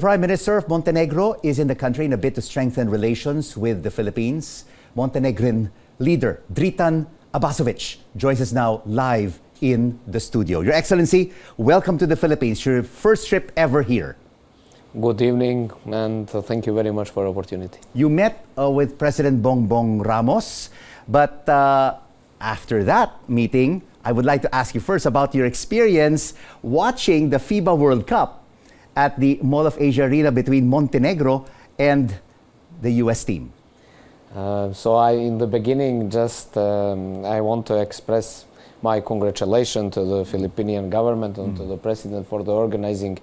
Prime Minister of Montenegro is in the country in a bid to strengthen relations with the Philippines. Montenegrin Leader Dritan Abazovic joins us now live in the studio. Your Excellency, welcome to the Philippines. Your first trip ever here. Good evening, and thank you very much for the opportunity. You met with President Bongbong Ramos, but after that meeting, I would like to ask you first about your experience watching the FIBA World Cup at the Mall of Asia Arena between Montenegro and the US team. In the beginning, I want to express my congratulations to the Philippine government and to the president for the organizing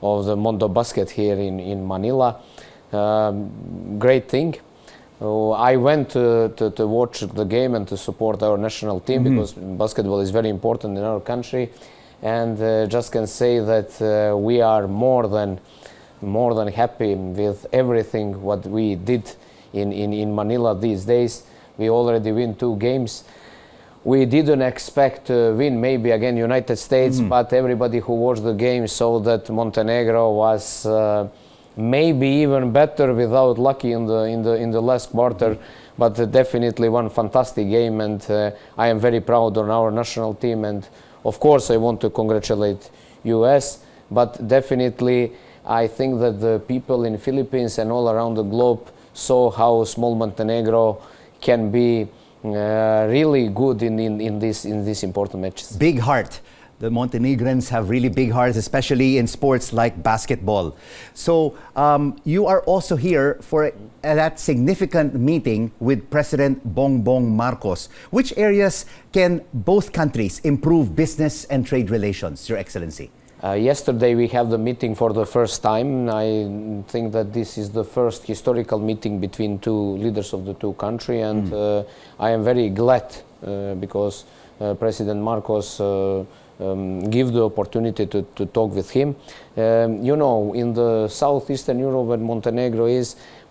of the Mondo Basket here in Manila. Great thing. I went to watch the game and to support our national team because basketball is very important in our country. And just can say that we are more than happy with everything what we did in Manila these days. We already win 2 games. We didn't expect to win maybe again United States, but everybody who watched the game saw that Montenegro was maybe even better without lucky in the last quarter. But definitely one fantastic game, and I am very proud on our national team. And of course, I want to congratulate US, but definitely I think that the people in Philippines and all around the globe saw how small Montenegro can be really good in these important matches. Big heart. The Montenegrins have really big hearts, especially in sports like basketball. So you are also here for that significant meeting with President Bongbong Marcos. Which areas can both countries improve business and trade relations, Your Excellency? Yesterday we have the meeting for the first time. I think that this is the first historical meeting between 2 leaders of the 2 countries, and I am very glad because President Marcos give the opportunity to talk with him. You know, in the southeastern Europe and Montenegro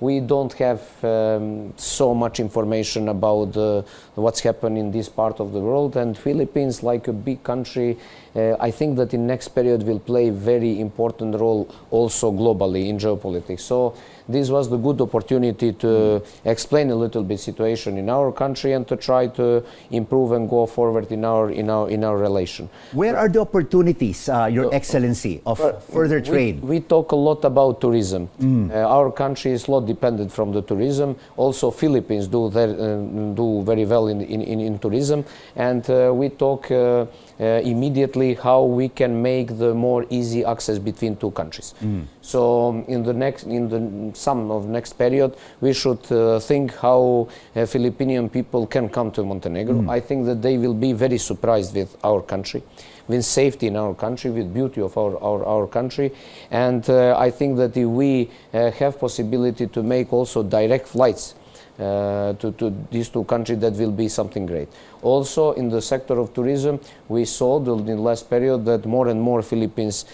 we don't have so much information about what's happening in this part of the world, and Philippines, like a big country, I think that in next period will play very important role also globally in geopolitics. So this was the good opportunity to explain a little bit situation in our country and to try to improve and go forward in our relation. Where are the opportunities, Your Excellency, of further trade? We talk a lot about tourism. Our country is a lot dependent from the tourism. Also, Philippines do very well in tourism, and we talk immediately how we can make the more easy access between 2 countries. So in the next period, we should think how Filipinian people can come to Montenegro. I think that they will be very surprised with our country, with safety in our country, with beauty of our country. And I think that if we have possibility to make also direct flights to these 2 countries, that will be something great. Also, in the sector of tourism, we saw in the last period that more and more Philippines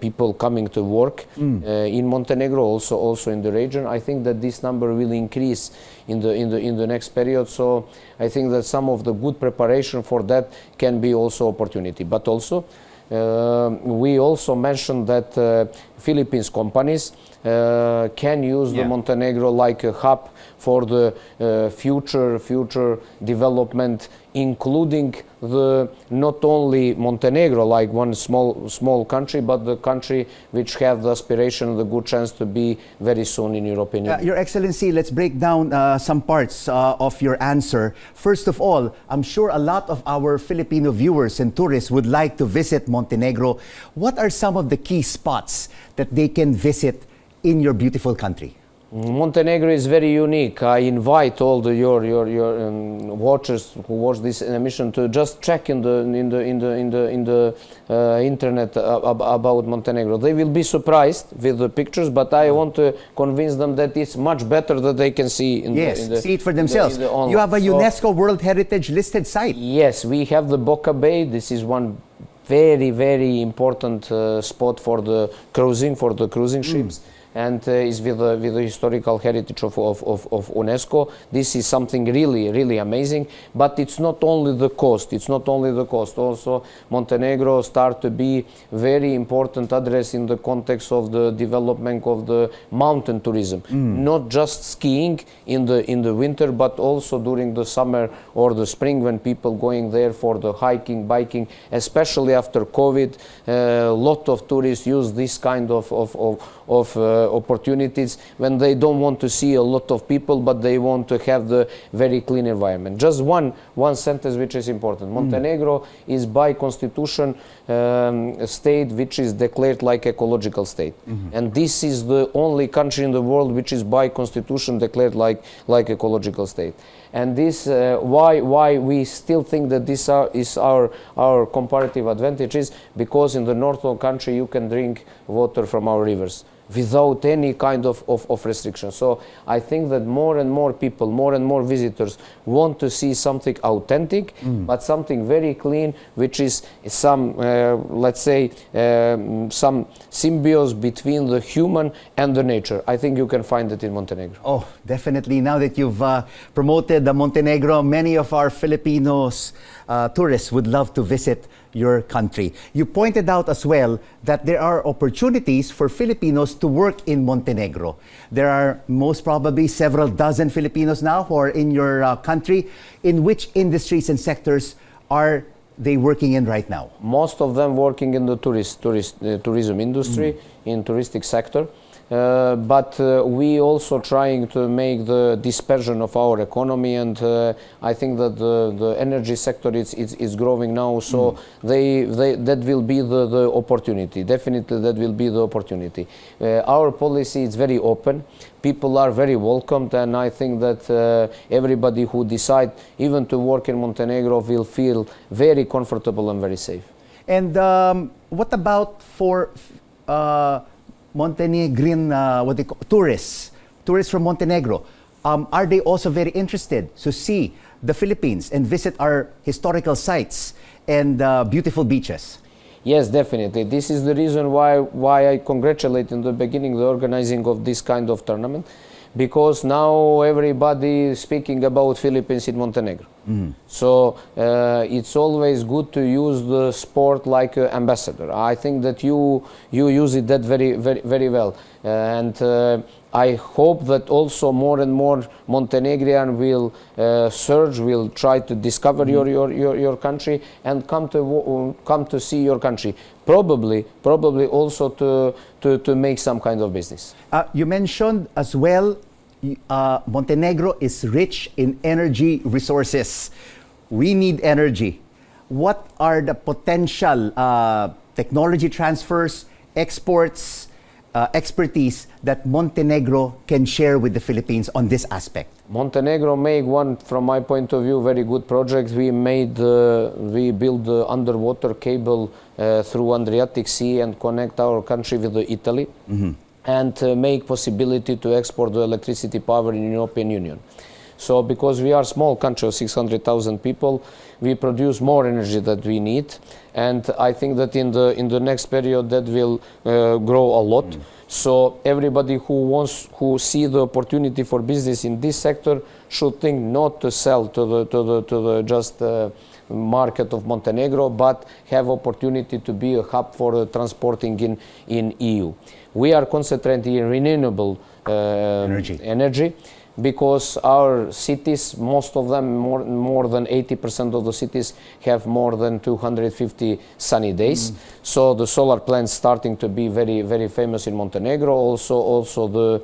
people coming to work in Montenegro, also in the region. I think that this number will increase in the next period. So I think that some of the good preparation for that can be also opportunity. But also, we also mentioned that Philippines companies can use the Montenegro like a hub for the future development, including not only Montenegro like one small country, but the country which have the aspiration, the good chance to be very soon in European Union. Your Excellency, let's break down some parts of your answer. First of all, I'm sure a lot of our Filipino viewers and tourists would like to visit Montenegro. What are some of the key spots that they can visit in your beautiful country? Montenegro is very unique. I invite all your watchers who watch this emission to just check in the internet about Montenegro. They will be surprised with the pictures, but I want to convince them that it's much better that they can see see it for themselves. You have a UNESCO World Heritage listed site. Yes, we have the Boca Bay. This is one very important spot for the cruising ships. and is with the historical heritage of UNESCO. This is something really amazing. But it's not only the cost. It's not only the cost. Also, Montenegro start to be very important address in the context of the development of the mountain tourism. Not just skiing in the winter, but also during the summer or the spring when people going there for the hiking, biking, especially after COVID. A lot of tourists use this kind of opportunities when they don't want to see a lot of people, but they want to have the very clean environment. Just one sentence which is important. Montenegro is by constitution a state which is declared like ecological state, and this is the only country in the world which is by constitution declared like ecological state. And this why we still think that this is our comparative advantages, because in the north of the country you can drink water from our rivers without any kind of restriction. So I think that more and more people, more and more visitors want to see something authentic, but something very clean, which is some, let's say, some symbiosis between the human and the nature. I think you can find it in Montenegro. Oh, definitely. Now that you've promoted the Montenegro, many of our Filipinos tourists would love to visit your country. You pointed out as well that there are opportunities for Filipinos to work in Montenegro. There are most probably several dozen Filipinos now who are in your country. In which industries and sectors are they working in right now? Most of them working in the tourism industry, in touristic sector. But we also trying to make the dispersion of our economy, and I think that the energy sector is growing now, so that will be the opportunity. Definitely that will be the opportunity. Our policy is very open. People are very welcomed, and I think that everybody who decide even to work in Montenegro will feel very comfortable and very safe. And what about for Montenegrin tourists from Montenegro? Are they also very interested to see the Philippines and visit our historical sites and beautiful beaches? Yes, definitely. This is the reason why I congratulate in the beginning the organizing of this kind of tournament, because now everybody is speaking about Philippines in Montenegro. So it's always good to use the sport like ambassador. I think that you use it that very well, and I hope that also more and more Montenegrin will search, will try to discover your country and come to see your country. Probably also to make some kind of business. You mentioned as well, Montenegro is rich in energy resources. We need energy. What are the potential technology transfers, exports, expertise that Montenegro can share with the Philippines on this aspect? Montenegro made one, from my point of view, very good project. We built the underwater cable through Adriatic Sea and connect our country with Italy, and make possibility to export the electricity power in European Union. So because we are a small country of 600,000 people, we produce more energy that we need, and I think that in the next period that will grow a lot. So everybody who see the opportunity for business in this sector should think not to sell to the just market of Montenegro, but have opportunity to be a hub for transporting in EU. We are concentrating in renewable energy, because our cities, most of them, more than 80% of the cities have more than 250 sunny days. So the solar plants starting to be very famous in Montenegro, also the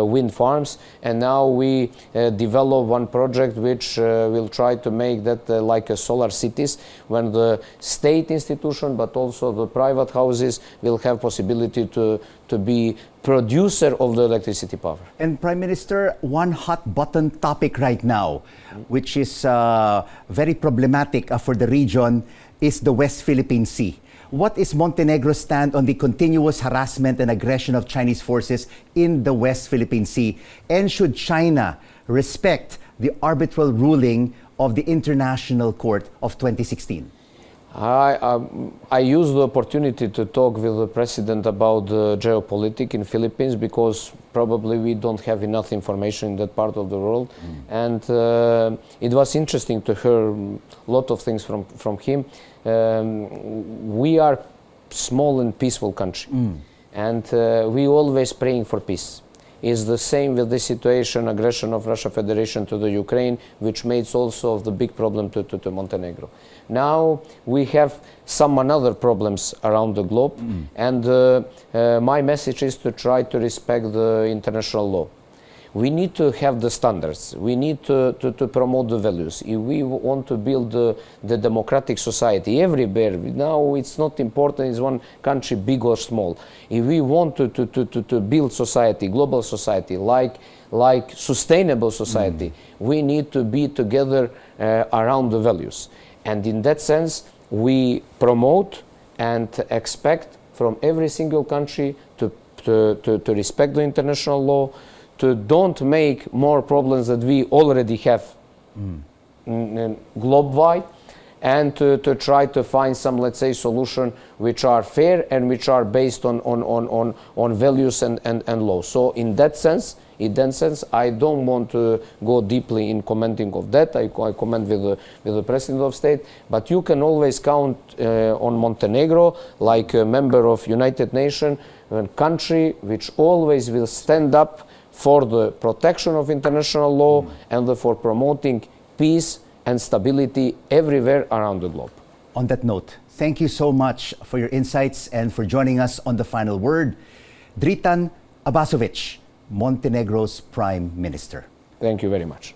wind farms. And now we develop one project which will try to make that like a solar cities, when the state institution but also the private houses will have possibility to be producer of the electricity power. And Prime Minister, one hot button topic right now, which is very problematic for the region, is the West Philippine Sea. What is Montenegro's stand on the continuous harassment and aggression of Chinese forces in the West Philippine Sea? And should China respect the arbitral ruling of the International Court of 2016? I used the opportunity to talk with the president about the geopolitics in Philippines because probably we don't have enough information in that part of the world, and it was interesting to hear a lot of things from him. We are small and peaceful country, and we always praying for peace. Is the same with the situation, aggression of Russia Federation to the Ukraine, which makes also the big problem to Montenegro. Now we have some other problems around the globe, and my message is to try to respect the international law. We need to have the standards. We need to promote the values. If we want to build the democratic society everywhere, now it's not important is one country big or small. If we want to build society, global society, like sustainable society, we need to be together around the values. And in that sense, we promote and expect from every single country to respect the international law, to don't make more problems that we already have globe-wide, and to try to find some, let's say, solution which are fair and which are based on values and law. So in that sense, I don't want to go deeply in commenting of that. I comment with the President of State, but you can always count on Montenegro like a member of United Nations, a country which always will stand up for the protection of international law and for promoting peace and stability everywhere around the globe. On that note, thank you so much for your insights and for joining us on The Final Word. Dritan Abazovic, Montenegro's Prime Minister. Thank you very much.